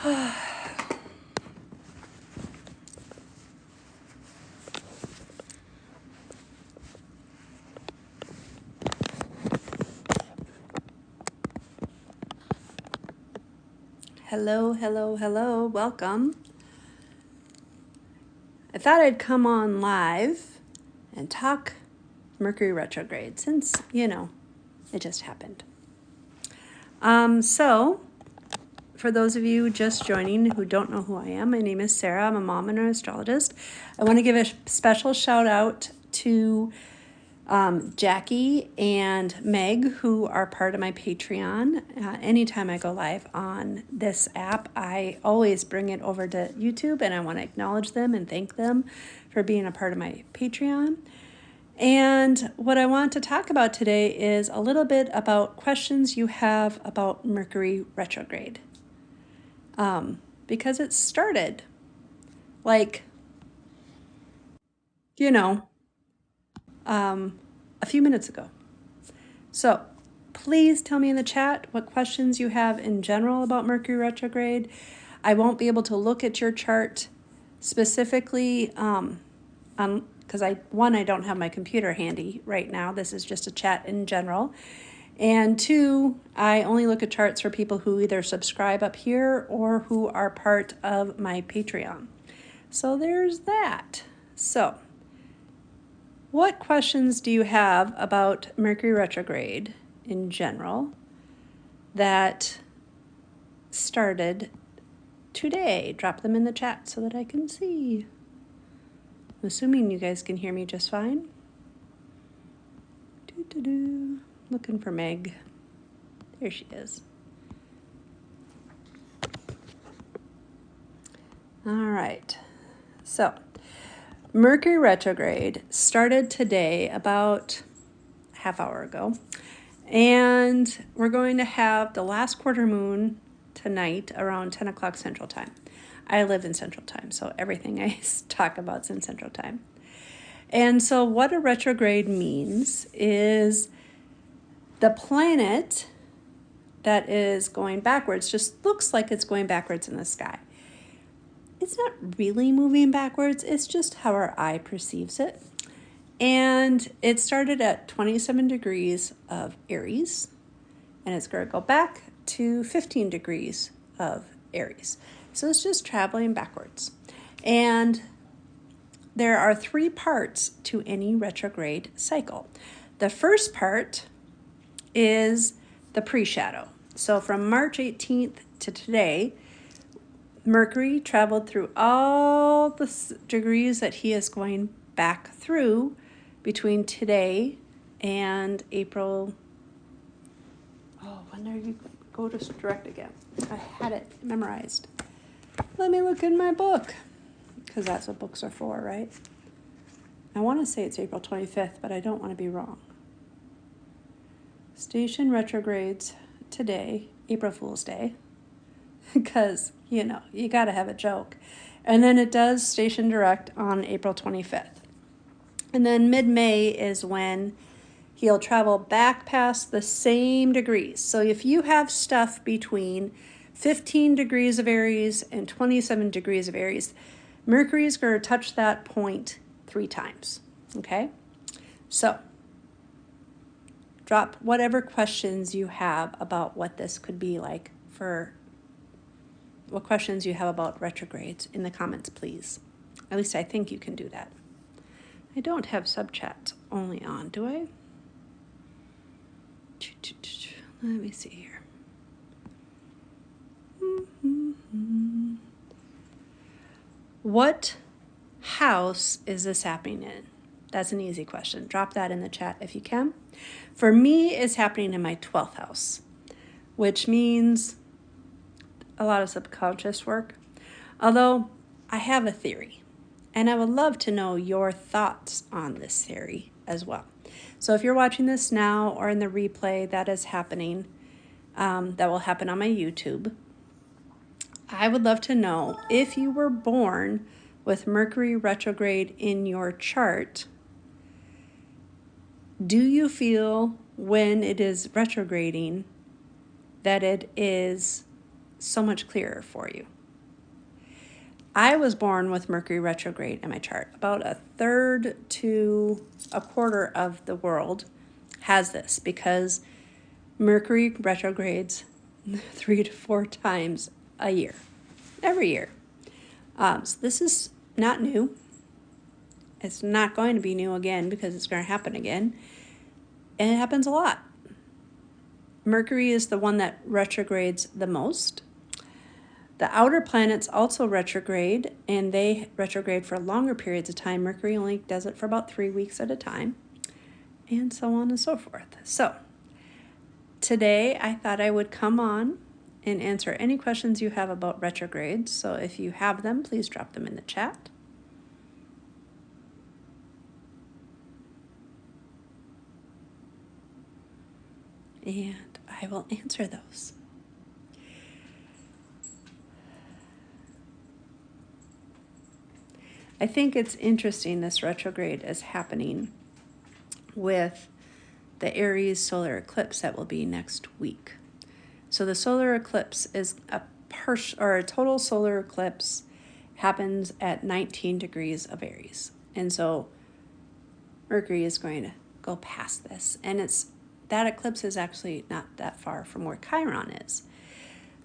Hello, hello, hello, welcome. I thought I'd come on live and talk Mercury retrograde since, it just happened. So, for those of you just joining who don't know who I am, my name is Sarah. I'm a mom and an astrologist. I want to give a special shout out to Jackie and Meg, who are part of my Patreon. Anytime I go live on this app, I always bring it over to YouTube, and I want to acknowledge them and thank them for being a part of my Patreon. And what I want to talk about today is a little bit about questions you have about Mercury retrograde. Because it started a few minutes ago. So please tell me in the chat what questions you have in general about Mercury retrograde. I won't be able to look at your chart specifically because I don't have my computer handy right now. This is just a chat in general. And two, I only look at charts for people who either subscribe up here or who are part of my Patreon. So there's that. So what questions do you have about Mercury retrograde in general that started today? Drop them in the chat so that I can see. I'm assuming you guys can hear me just fine. Looking for Meg. There she is. All right. So Mercury retrograde started today about a half hour ago, and we're going to have the last quarter moon tonight around 10 o'clock Central Time. I live in Central Time, so everything I talk about is in Central Time. And so what a retrograde means is the planet that is going backwards just looks like it's going backwards in the sky. It's not really moving backwards, it's just how our eye perceives it. And it started at 27 degrees of Aries, and it's going to go back to 15 degrees of Aries. So it's just traveling backwards. And there are 3 parts to any retrograde cycle. The first part is the pre-shadow. So from March 18th to today, Mercury traveled through all the degrees that he is going back through between today and April. Oh, when are you go to direct again? I had it memorized. Let me look in my book, because that's what books are for, right? I want to say it's April 25th, but I don't want to be wrong. Station retrogrades today, April Fool's Day, because, you got to have a joke. And then it does station direct on April 25th. And then mid-May is when he'll travel back past the same degrees. So if you have stuff between 15 degrees of Aries and 27 degrees of Aries, Mercury is going to touch that point 3 times, okay? So drop whatever questions you have about what this could be like what questions you have about retrogrades in the comments, please. At least I think you can do that. I don't have sub-chats only on, do I? Let me see here. What house is this happening in? That's an easy question. Drop that in the chat if you can. For me, it's happening in my 12th house, which means a lot of subconscious work. Although I have a theory, and I would love to know your thoughts on this theory as well. So if you're watching this now or in the replay that is happening, that will happen on my YouTube, I would love to know if you were born with Mercury retrograde in your chart, do you feel when it is retrograding that it is so much clearer for you? I was born with Mercury retrograde in my chart. About a third to a quarter of the world has this because Mercury retrogrades 3 to 4 times a year, every year. So this is not new. It's not going to be new again because it's going to happen again. And it happens a lot. Mercury is the one that retrogrades the most. The outer planets also retrograde, and they retrograde for longer periods of time. Mercury only does it for about 3 weeks at a time, and so on and so forth. So today I thought I would come on and answer any questions you have about retrogrades. So if you have them, please drop them in the chat. And I will answer those. I think it's interesting this retrograde is happening with the Aries solar eclipse that will be next week. So the solar eclipse is a total solar eclipse happens at 19 degrees of Aries. And so Mercury is going to go past this. And that eclipse is actually not that far from where Chiron is.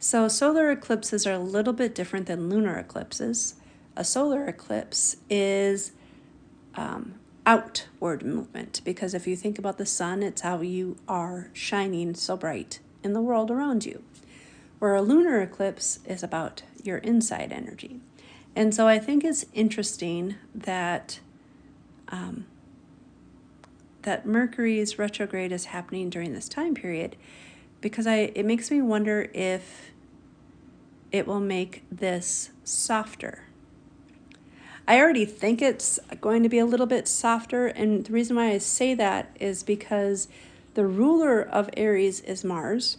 So solar eclipses are a little bit different than lunar eclipses. A solar eclipse is outward movement, because if you think about the sun, it's how you are shining so bright in the world around you. Where a lunar eclipse is about your inside energy. And so I think it's interesting that that Mercury's retrograde is happening during this time period, because it makes me wonder if it will make this softer. I already think it's going to be a little bit softer, and the reason why I say that is because the ruler of Aries is Mars,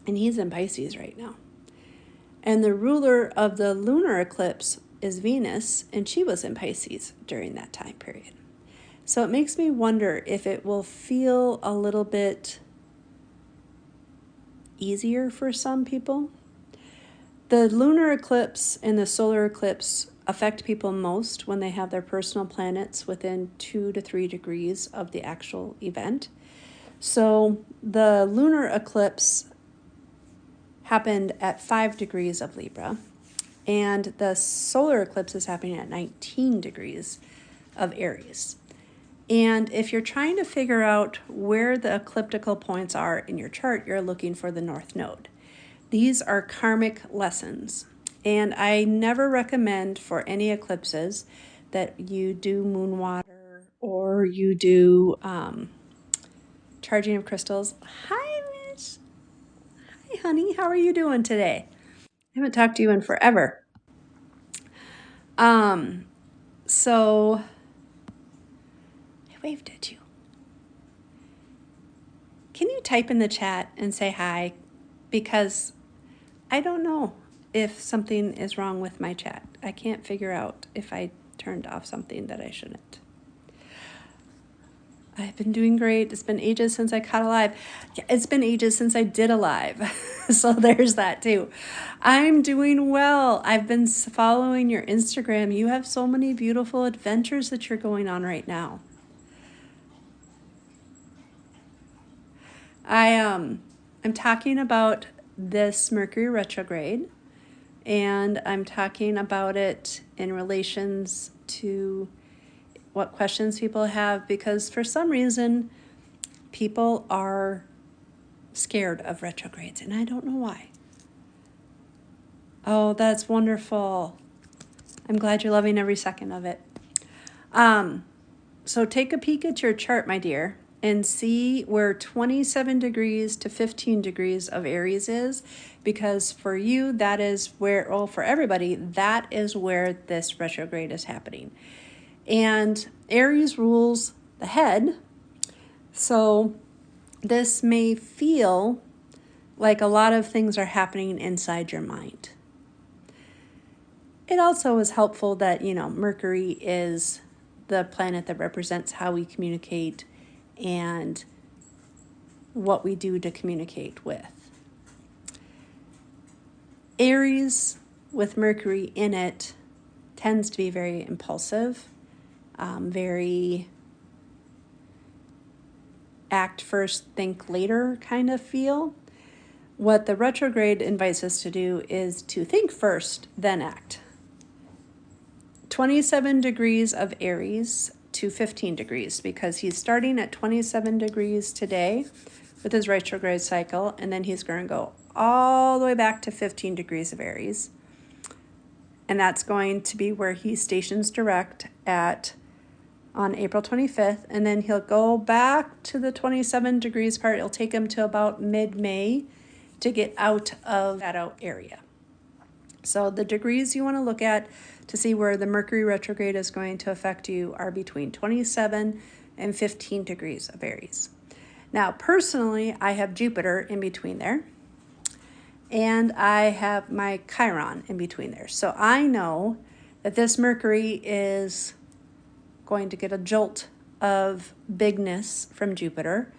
and he's in Pisces right now. And the ruler of the lunar eclipse is Venus, and she was in Pisces during that time period. So it makes me wonder if it will feel a little bit easier for some people. The lunar eclipse and the solar eclipse affect people most when they have their personal planets within 2 to 3 degrees of the actual event. So the lunar eclipse happened at 5 degrees of Libra, and the solar eclipse is happening at 19 degrees of Aries. And if you're trying to figure out where the ecliptical points are in your chart, you're looking for the North Node. These are karmic lessons. And I never recommend for any eclipses that you do moon water or you do charging of crystals. Hi, Mitch. Hi, honey. How are you doing today? I haven't talked to you in forever. So I waved at you. Can you type in the chat and say hi? Because I don't know if something is wrong with my chat. I can't figure out if I turned off something that I shouldn't. I've been doing great. It's been ages since I caught a live. Yeah, it's been ages since I did a live. So there's that too. I'm doing well. I've been following your Instagram. You have so many beautiful adventures that you're going on right now. I'm talking about this Mercury retrograde, and I'm talking about it in relations to what questions people have, because for some reason people are scared of retrogrades, and I don't know why. Oh, that's wonderful. I'm glad you're loving every second of it. So take a peek at your chart, my dear, and see where 27 degrees to 15 degrees of Aries is, because for you, that is where, well, for everybody, that is where this retrograde is happening. And Aries rules the head, so this may feel like a lot of things are happening inside your mind. It also is helpful that, Mercury is the planet that represents how we communicate and what we do to communicate with. Aries with Mercury in it tends to be very impulsive, very act first, think later kind of feel. What the retrograde invites us to do is to think first, then act. 27 degrees of Aries to 15 degrees, because he's starting at 27 degrees today with his retrograde cycle, and then he's going to go all the way back to 15 degrees of Aries. And that's going to be where he stations direct on April 25th, and then he'll go back to the 27 degrees part. It'll take him to about mid-May to get out of that out area. So the degrees you want to look at to see where the Mercury retrograde is going to affect you are between 27 and 15 degrees of Aries. Now, personally, I have Jupiter in between there, and I have my Chiron in between there. So I know that this Mercury is going to get a jolt of bigness from Jupiter,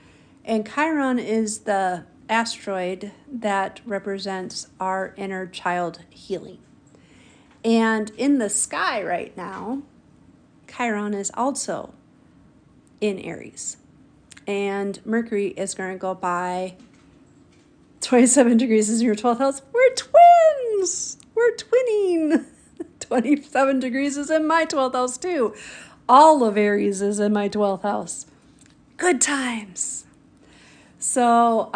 and Chiron is the asteroid that represents our inner child healing. And in the sky right now, Chiron is also in Aries. And Mercury is going to go by 27 degrees is your 12th house. We're twins! We're twinning! 27 degrees is in my 12th house too. All of Aries is in my 12th house. Good times. So,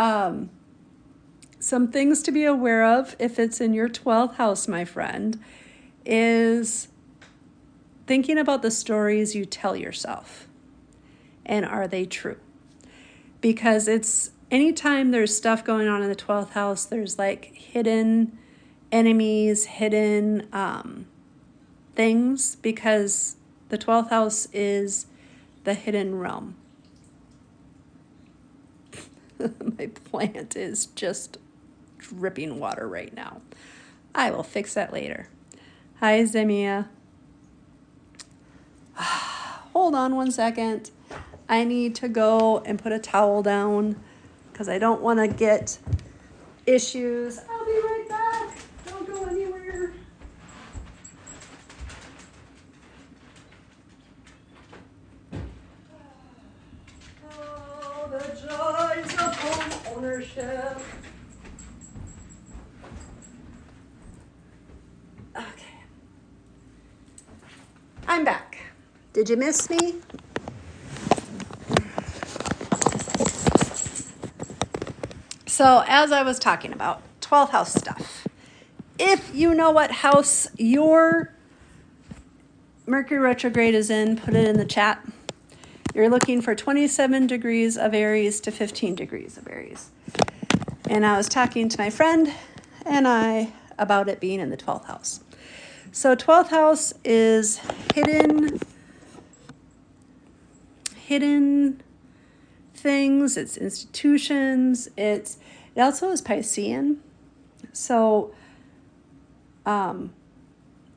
some things to be aware of if it's in your 12th house, my friend, is thinking about the stories you tell yourself. And are they true? Because it's anytime there's stuff going on in the 12th house, there's like hidden enemies, hidden things, because the 12th house is the hidden realm. My plant is just dripping water right now. I will fix that later. Hi, Zemia. Hold on one second. I need to go and put a towel down because I don't want to get issues. I'll be right back. Don't go anywhere. Oh, the joys of home ownership. Okay. I'm back. Did you miss me? So as I was talking about 12th house stuff, if you know what house your Mercury retrograde is in, put it in the chat. You're looking for 27 degrees of Aries to 15 degrees of Aries. And I was talking to my friend and I about it being in the 12th house. So 12th house is hidden things, it's institutions, it also is Piscean. So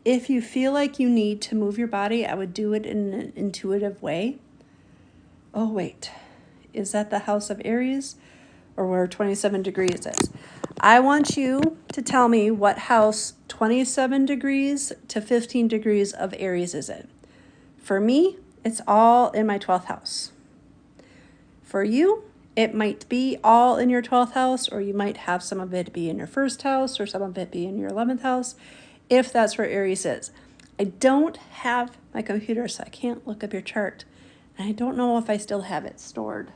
if you feel like you need to move your body, I would do it in an intuitive way. Oh wait, is that the house of Aries or where 27 degrees is? I want you to tell me what house 27 degrees to 15 degrees of Aries is in. For me, it's all in my 12th house. For you, it might be all in your 12th house, or you might have some of it be in your first house or some of it be in your 11th house, if that's where Aries is. I don't have my computer, so I can't look up your chart. And I don't know if I still have it stored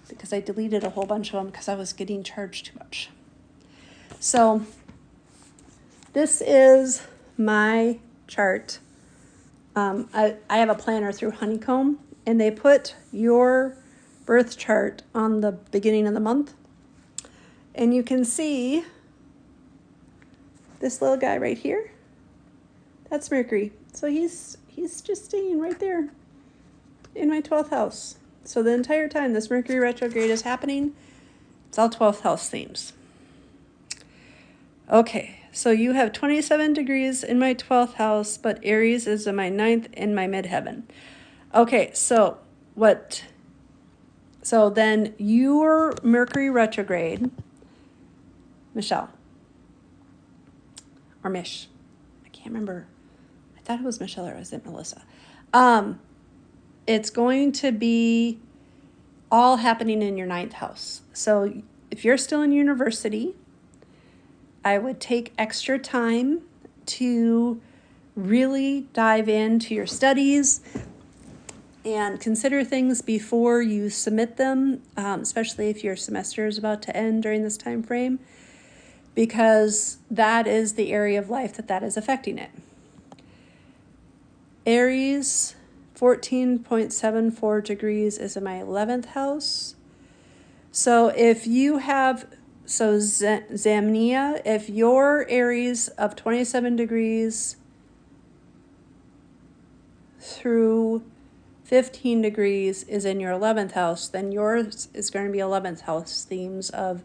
because I deleted a whole bunch of them because I was getting charged too much. So this is my chart. I have a planner through Honeycomb, and they put your birth chart on the beginning of the month. And you can see this little guy right here. That's Mercury. So he's just staying right there in my 12th house. So the entire time this Mercury retrograde is happening, it's all 12th house themes. Okay, so you have 27 degrees in my 12th house, but Aries is in my 9th in my midheaven. Okay, so then your Mercury retrograde, Michelle, or Mish. I can't remember. I thought it was Michelle or was it Melissa? It's going to be all happening in your 9th house. So if you're still in university, I would take extra time to really dive into your studies and consider things before you submit them, especially if your semester is about to end during this time frame, because that is the area of life that is affecting it. Aries, 14.74 degrees is in my 11th house. So if you have, Zamnia, if your Aries of 27 degrees through 15 degrees is in your 11th house, then yours is going to be 11th house themes of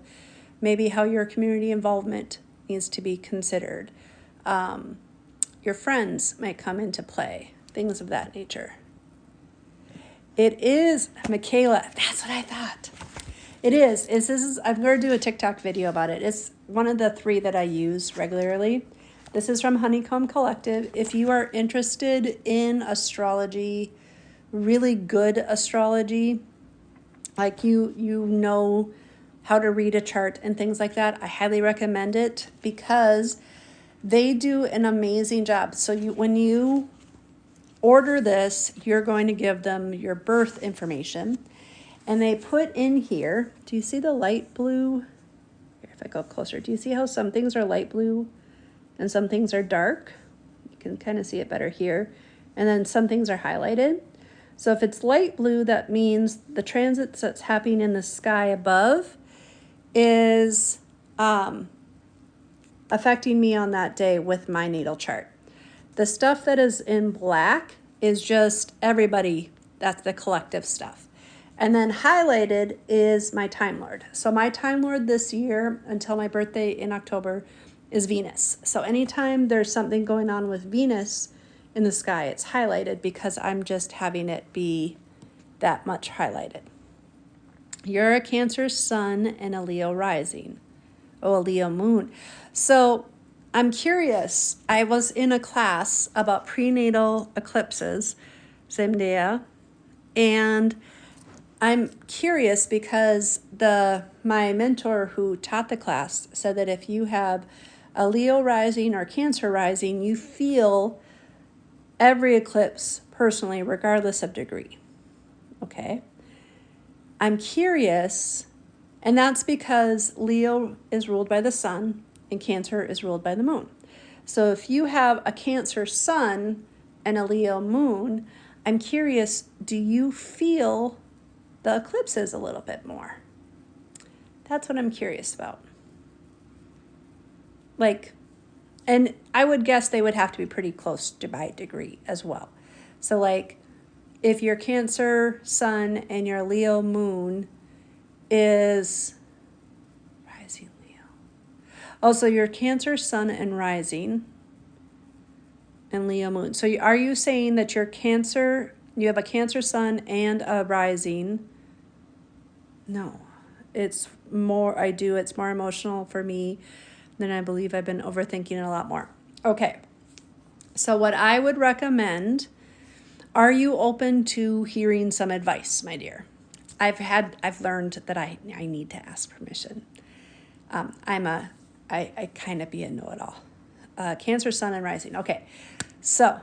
maybe how your community involvement needs to be considered. Your friends might come into play, things of that nature. It is, Michaela, that's what I thought. It is. I'm going to do a TikTok video about it. It's one of the 3 that I use regularly. This is from Honeycomb Collective. If you are interested in astrology, really good astrology, like you know how to read a chart and things like that, I highly recommend it because they do an amazing job. So when you order this, you're going to give them your birth information. And they put in here, do you see the light blue? Here, if I go closer, do you see how some things are light blue and some things are dark? You can kind of see it better here. And then some things are highlighted. So if it's light blue, that means the transits that's happening in the sky above is affecting me on that day with my natal chart. The stuff that is in black is just everybody, that's the collective stuff. And then highlighted is my Time Lord. So my Time Lord this year until my birthday in October is Venus. So anytime there's something going on with Venus in the sky, it's highlighted because I'm just having it be that much highlighted. You're a Cancer sun and a Leo rising. Oh, a Leo moon. So I'm curious. I was in a class about prenatal eclipses, Zendaya, and I'm curious because my mentor who taught the class said that if you have a Leo rising or Cancer rising, you feel every eclipse personally, regardless of degree. Okay? I'm curious, and that's because Leo is ruled by the sun and Cancer is ruled by the moon. So if you have a Cancer sun and a Leo moon, I'm curious, do you feel the eclipses a little bit more? That's what I'm curious about. And I would guess they would have to be pretty close to by degree as well. So if your Cancer sun and your Leo moon is rising Leo. Also, your Cancer sun and rising and Leo moon. So are you saying that your Cancer, you have a Cancer sun and a rising? No, it's more emotional for me than I believe. I've been overthinking it a lot more. Okay. So what I would recommend, are you open to hearing some advice, my dear? I've learned that I need to ask permission. I kind of be a know-it-all. Cancer sun and rising. Okay. So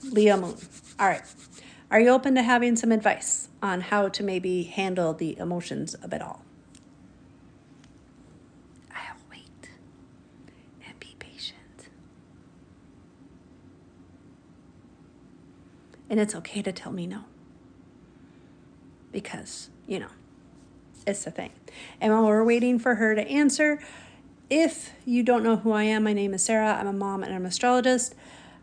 Leo moon. All right. Are you open to having some advice on how to maybe handle the emotions of it all? I'll wait and be patient. And it's okay to tell me no. Because, it's the thing. And while we're waiting for her to answer, if you don't know who I am, my name is Sarah. I'm a mom and I'm an astrologist.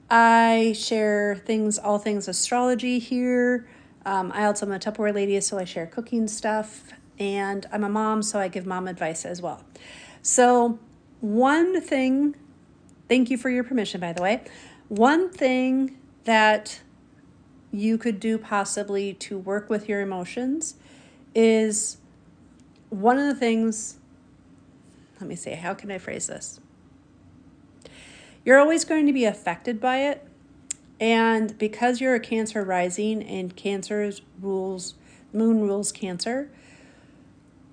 I share all things astrology here. I also am a Tupperware lady, so I share cooking stuff. And I'm a mom, so I give mom advice as well. So one thing, thank you for your permission, by the way. One thing that you could do possibly to work with your emotions is one of the things, let me see, how can I phrase this? You're always going to be affected by it. And because you're a Cancer rising and moon rules Cancer,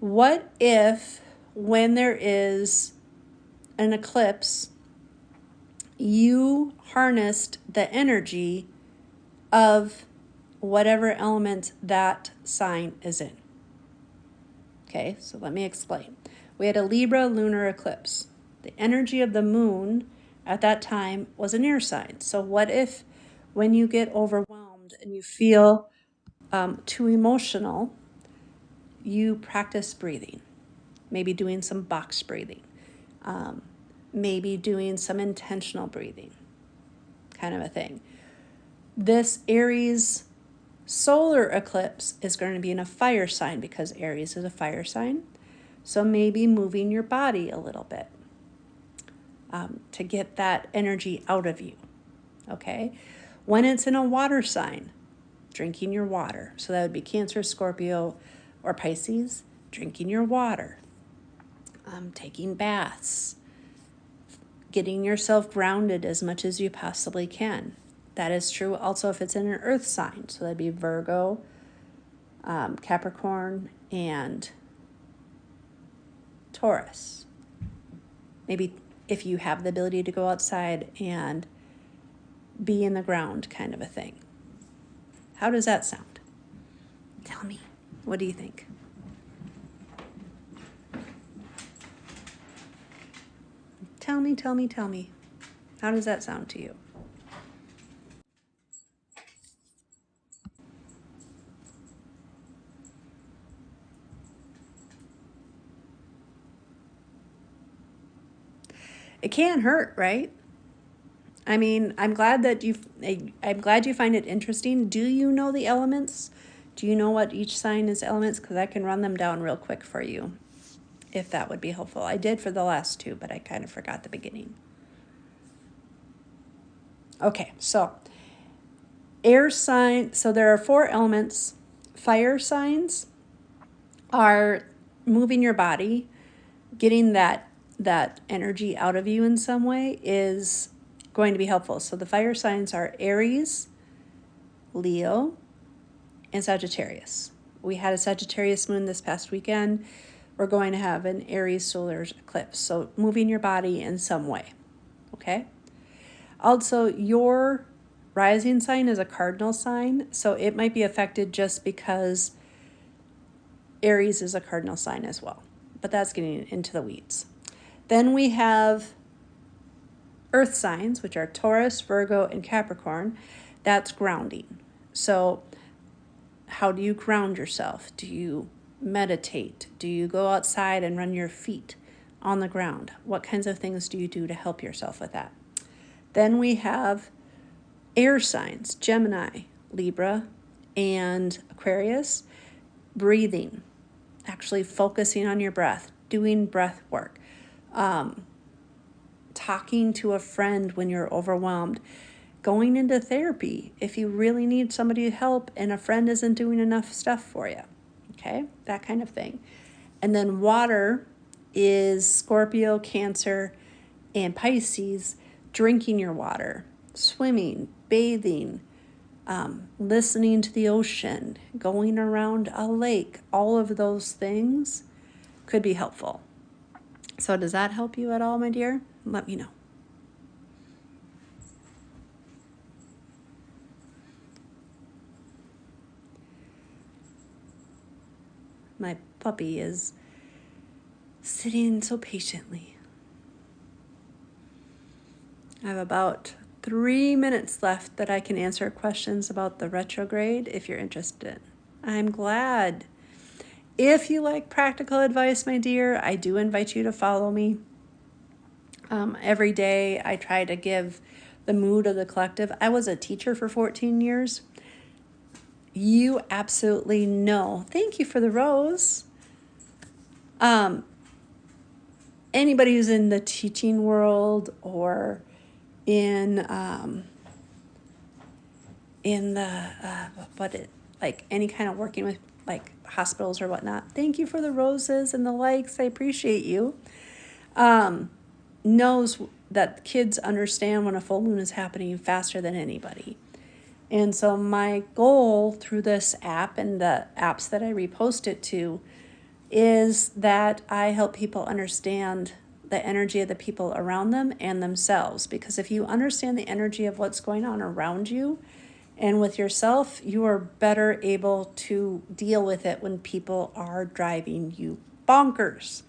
what if when there is an eclipse, you harnessed the energy of whatever element that sign is in? Okay, so let me explain. We had a Libra lunar eclipse. The energy of the moon at that time was an air sign. So what if when you get overwhelmed and you feel too emotional, you practice breathing, maybe doing some box breathing, maybe doing some intentional breathing, kind of a thing. This Aries solar eclipse is going to be in a fire sign because Aries is a fire sign. So maybe moving your body a little bit to get that energy out of you, okay? When it's in a water sign, drinking your water. So that would be Cancer, Scorpio, or Pisces, drinking your water, taking baths, getting yourself grounded as much as you possibly can. That is true also if it's in an earth sign. So that'd be Virgo, Capricorn, and Taurus. Maybe if you have the ability to go outside and be in the ground, kind of a thing. How does that sound? Tell me. What do you think? Tell me, tell me, tell me. How does that sound to you? It can hurt, right? I mean, I'm glad you find it interesting. Do you know the elements? Do you know what each sign is elements? Because I can run them down real quick for you, if that would be helpful. I did for the last two, but I kind of forgot the beginning. Okay, so air sign. So there are 4 elements. Fire signs are moving your body, getting that energy out of you in some way is going to be helpful. So the fire signs are Aries, Leo, and Sagittarius. We had a Sagittarius moon this past weekend. We're going to have an Aries solar eclipse. So moving your body in some way, okay? Also, your rising sign is a cardinal sign, so it might be affected just because Aries is a cardinal sign as well. But that's getting into the weeds. Then we have earth signs, which are Taurus, Virgo, and Capricorn. That's grounding. So how do you ground yourself? Do you meditate? Do you go outside and run your feet on the ground? What kinds of things do you do to help yourself with that? Then we have air signs, Gemini, Libra, and Aquarius. Breathing, actually focusing on your breath, doing breath work, talking to a friend when you're overwhelmed, going into therapy if you really need somebody to help and a friend isn't doing enough stuff for you, okay? That kind of thing. And then water is Scorpio, Cancer, and Pisces, drinking your water, swimming, bathing, listening to the ocean, going around a lake. All of those things could be helpful. So does that help you at all, my dear? Let me know. My puppy is sitting so patiently. I have about 3 minutes left that I can answer questions about the retrograde if you're interested. I'm glad. If you like practical advice, my dear, I do invite you to follow me. Every day I try to give the mood of the collective. I was a teacher for 14 years. You absolutely know. Thank you for the rose. Anybody who's in the teaching world or in like any kind of working with like hospitals or whatnot. Thank you for the roses and the likes. I appreciate you. Knows that kids understand when a full moon is happening faster than anybody. And so my goal through this app and the apps that I repost it to is that I help people understand the energy of the people around them and themselves. Because if you understand the energy of what's going on around you and with yourself, you are better able to deal with it when people are driving you bonkers.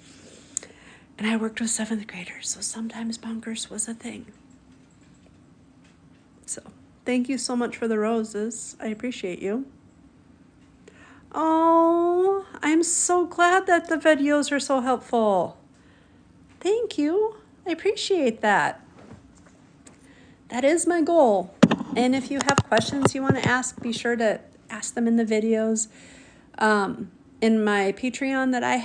And I worked with 7th graders, so sometimes bonkers was a thing. So thank you so much for the roses. I appreciate you. Oh, I'm so glad that the videos are so helpful. Thank you. I appreciate that. That is my goal. And if you have questions you want to ask, be sure to ask them in the videos. In my Patreon that I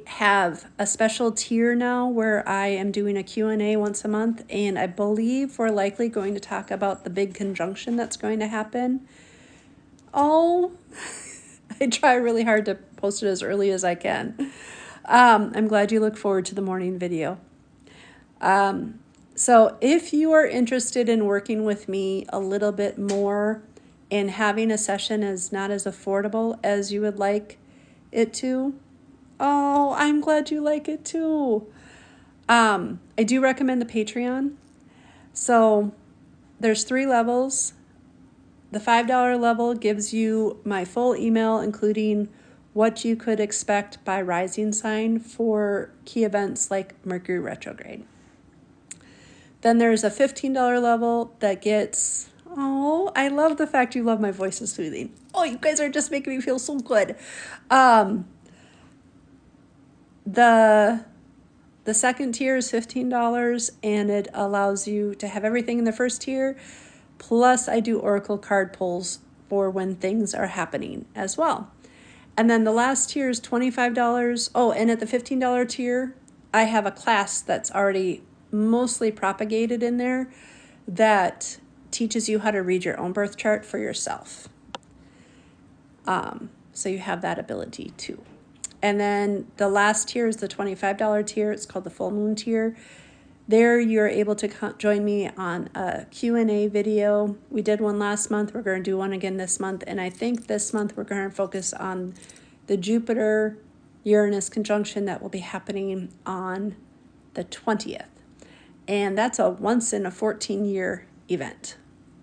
have a special tier now where I am doing a Q&A once a month, and I believe we're likely going to talk about the big conjunction that's going to happen. Oh, I try really hard to post it as early as I can. I'm glad you look forward to the morning video. So if you are interested in working with me a little bit more and having a session is not as affordable as you would like it to, oh, I'm glad you like it too. I do recommend the Patreon. So there's 3 levels. The $5 level gives you my full email, including what you could expect by rising sign for key events like Mercury Retrograde. Then there's a $15 level that gets, oh, I love the fact you love my voice is soothing. Oh, you guys are just making me feel so good. The second tier is $15, and it allows you to have everything in the first tier. Plus, I do oracle card pulls for when things are happening as well. And then the last tier is $25. Oh, and at the $15 tier, I have a class that's already mostly propagated in there that teaches you how to read your own birth chart for yourself. So you have that ability too. And then the last tier is the $25 tier. It's called the full moon tier. There you're able to join me on a Q&A video. We did one last month. We're going to do one again this month. And I think this month we're going to focus on the Jupiter-Uranus conjunction that will be happening on the 20th. And that's a once in a 14-year event.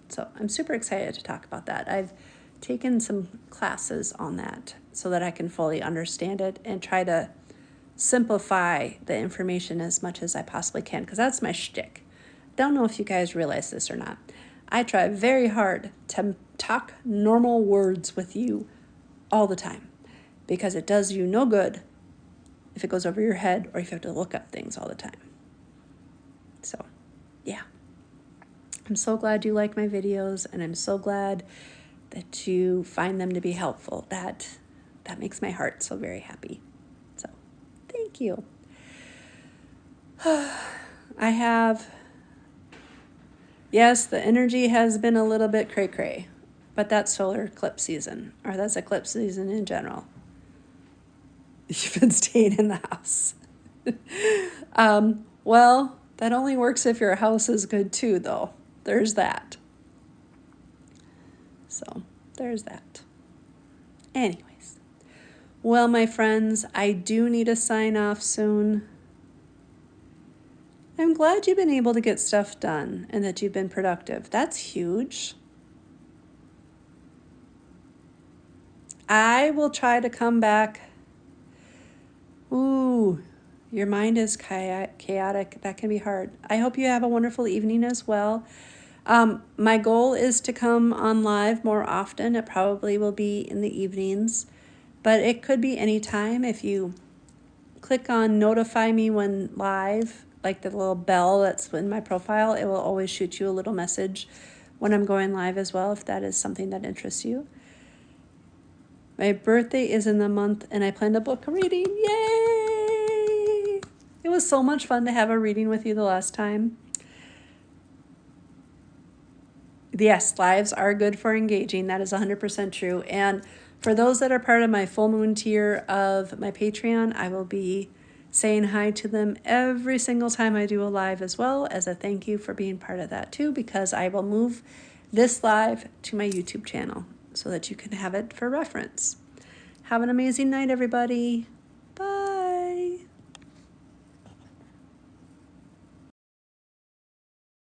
So I'm super excited to talk about that. I've taken some classes on that so that I can fully understand it and try to simplify the information as much as I possibly can, because that's my shtick. Don't know if you guys realize this or not. I try very hard to talk normal words with you all the time, because it does you no good if it goes over your head or if you have to look up things all the time. So, yeah. I'm so glad you like my videos, and I'm so glad that you find them to be helpful. That makes my heart so very happy. So, thank you. Yes, the energy has been a little bit cray-cray, but that's solar eclipse season, or that's eclipse season in general. You've been staying in the house. Well, that only works if your house is good too, though. There's that. So, there's that. Anyways. Well, my friends, I do need to sign off soon. I'm glad you've been able to get stuff done and that you've been productive. That's huge. I will try to come back. Ooh, your mind is chaotic. That can be hard. I hope you have a wonderful evening as well. My goal is to come on live more often. It probably will be in the evenings, but it could be any time. If you click on notify me when live, like the little bell that's in my profile, it will always shoot you a little message when I'm going live as well, if that is something that interests you. My birthday is in the month, and I plan to book a reading. Yay! It was so much fun to have a reading with you the last time. Yes, lives are good for engaging. That is 100% true. And for those that are part of my full moon tier of my Patreon, I will be saying hi to them every single time I do a live, as well as a thank you for being part of that too, because I will move this live to my YouTube channel so that you can have it for reference. Have an amazing night, everybody.